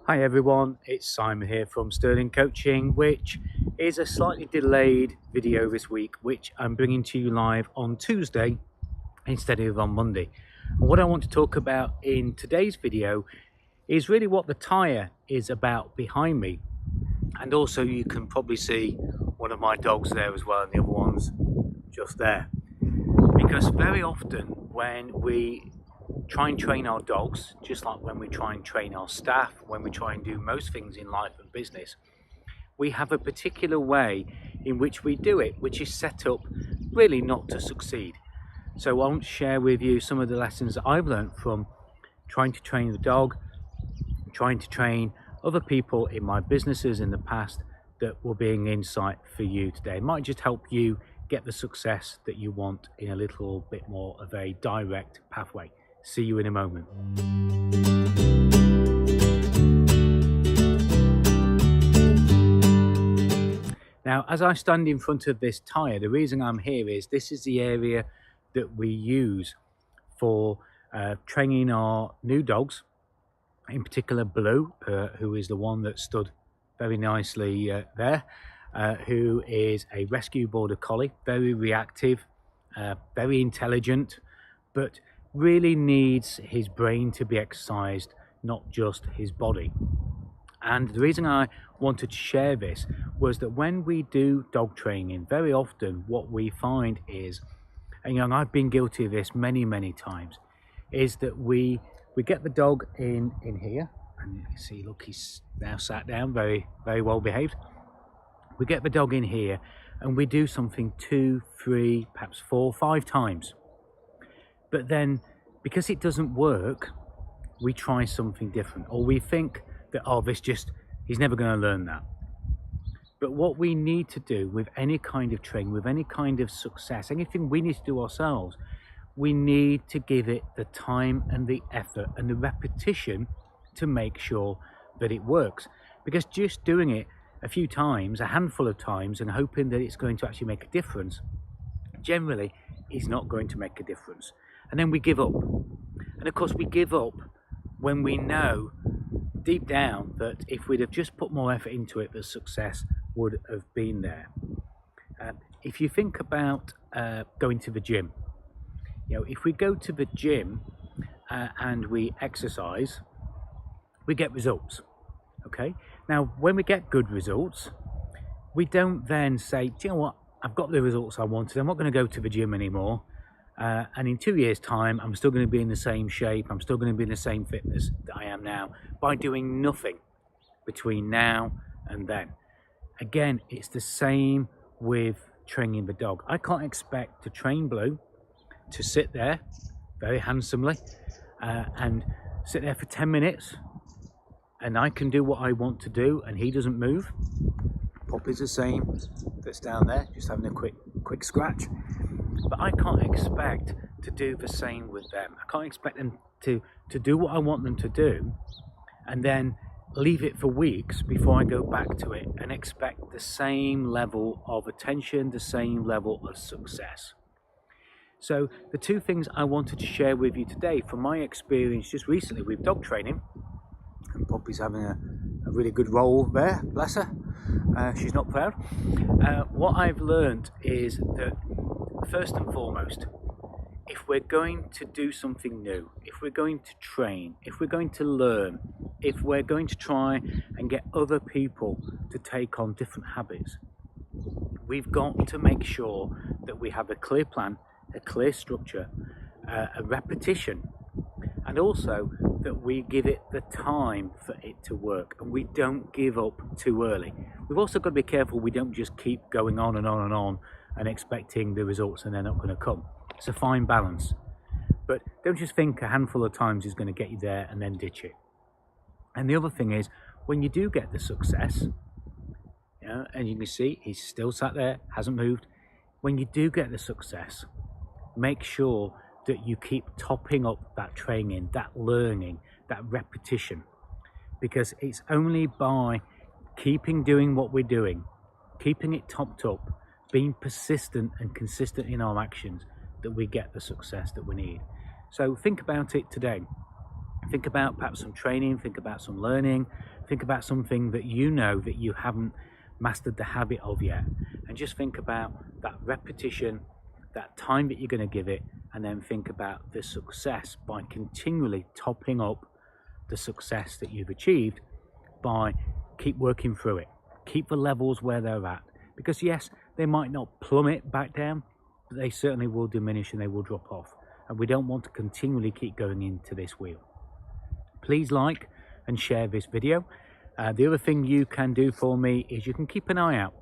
Hi everyone, it's Simon here from Sterling Coaching, which is a slightly delayed video this week, which I'm bringing to you live on Tuesday instead of on Monday. And what I want to talk about in today's video is really what the tyre is about behind me. And also you can probably see one of my dogs there as well, and the other one's just there. Because very often when we try and train our dogs, just like when we try and train our staff, when we try and do most things in life and business, we have a particular way in which we do it, which is set up really not to succeed. So I want to share with you some of the lessons that I've learned from trying to train the dog, trying to train other people in my businesses in the past, that will be an insight for you today. It might just help you get the success that you want in a little bit more of a direct pathway. See you in a moment. Now, as I stand in front of this tyre, the reason I'm here is this is the area that we use for training our new dogs, in particular Blue, who is the one that stood very nicely there, who is a rescue border collie, very reactive, very intelligent, but really needs his brain to be exercised, not just his body. And the reason I wanted to share this was that when we do dog training, very often what we find is, and I've been guilty of this many times, is that we get the dog in here, and you can see, look, he's now sat down, very well behaved. We get the dog in here and we do something 2, 3, perhaps 4, 5 times. But then, because it doesn't work, we try something different, or we think that, he's never going to learn that. But what we need to do with any kind of training, with any kind of success, anything we need to do ourselves, we need to give it the time and the effort and the repetition to make sure that it works. Because just doing it a few times, a handful of times, and hoping that it's going to actually make a difference, generally is not going to make a difference. And then we give up. And of course we give up when we know deep down that if we'd have just put more effort into it, the success would have been there. If you think about going to the gym, if we go to the gym and we exercise, we get results. Okay. Now, when we get good results, we don't then say, do you know what? I've got the results I wanted. I'm not going to go to the gym anymore. And in 2 years' time, I'm still going to be in the same shape. I'm still going to be in the same fitness that I am now, by doing nothing between now and then. Again, it's the same with training the dog. I can't expect to train Blue to sit there very handsomely and sit there for 10 minutes, and I can do what I want to do and he doesn't move. Poppy's the same, that's down there, just having a quick scratch. But I can't expect to do the same with them. I can't expect them to do what I want them to do and then leave it for weeks before I go back to it and expect the same level of attention, the same level of success. So the two things I wanted to share with you today from my experience just recently with dog training, and Poppy's having a really good role there, bless her. She's not proud. What I've learned is that first and foremost, if we're going to do something new, if we're going to train, if we're going to learn, if we're going to try and get other people to take on different habits, we've got to make sure that we have a clear plan, a clear structure, a repetition, and also that we give it the time for it to work and we don't give up too early. We've also got to be careful we don't just keep going on and expecting the results and they're not going to come. It's a fine balance. But don't just think a handful of times is going to get you there and then ditch it. And the other thing is, when you do get the success, and you can see he's still sat there, hasn't moved. When you do get the success, make sure that you keep topping up that training, that learning, that repetition, because it's only by keeping doing what we're doing, keeping it topped up, being persistent and consistent in our actions, that we get the success that we need. So think about it today. Think about perhaps some training, think about some learning, think about something that you know that you haven't mastered the habit of yet, and just think about that repetition, that time that you're going to give it, and then think about the success by continually topping up the success that you've achieved by keep working through it. Keep the levels where they're at, because yes, they might not plummet back down, but they certainly will diminish and they will drop off, and we don't want to continually keep going into this wheel. Please like and share this video. The other thing you can do for me is you can keep an eye out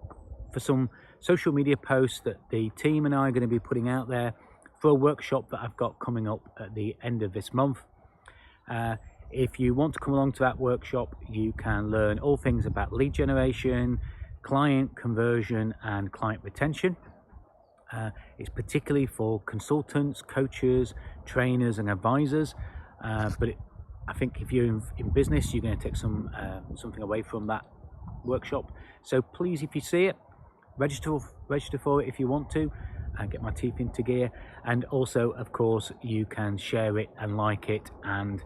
for some social media posts that the team and I are going to be putting out there for a workshop that I've got coming up at the end of this month. If you want to come along to that workshop, you can learn all things about lead generation, client conversion and client retention. It's particularly for consultants, coaches, trainers and advisors, but I think if you're in business, you're going to take something away from that workshop. So please, if you see it, register for it if you want to, and get my teeth into gear. And also, of course, you can share it and like it, and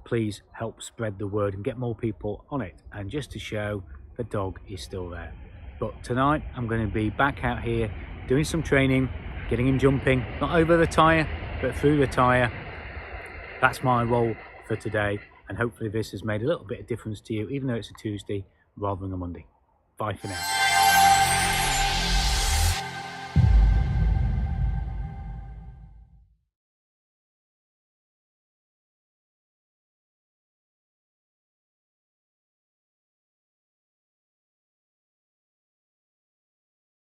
please help spread the word and get more people on it. And just to show the dog is still there. But tonight I'm going to be back out here doing some training, getting him jumping, not over the tyre, but through the tyre. That's my role for today, and hopefully this has made a little bit of difference to you, even though it's a Tuesday rather than a Monday. Bye for now.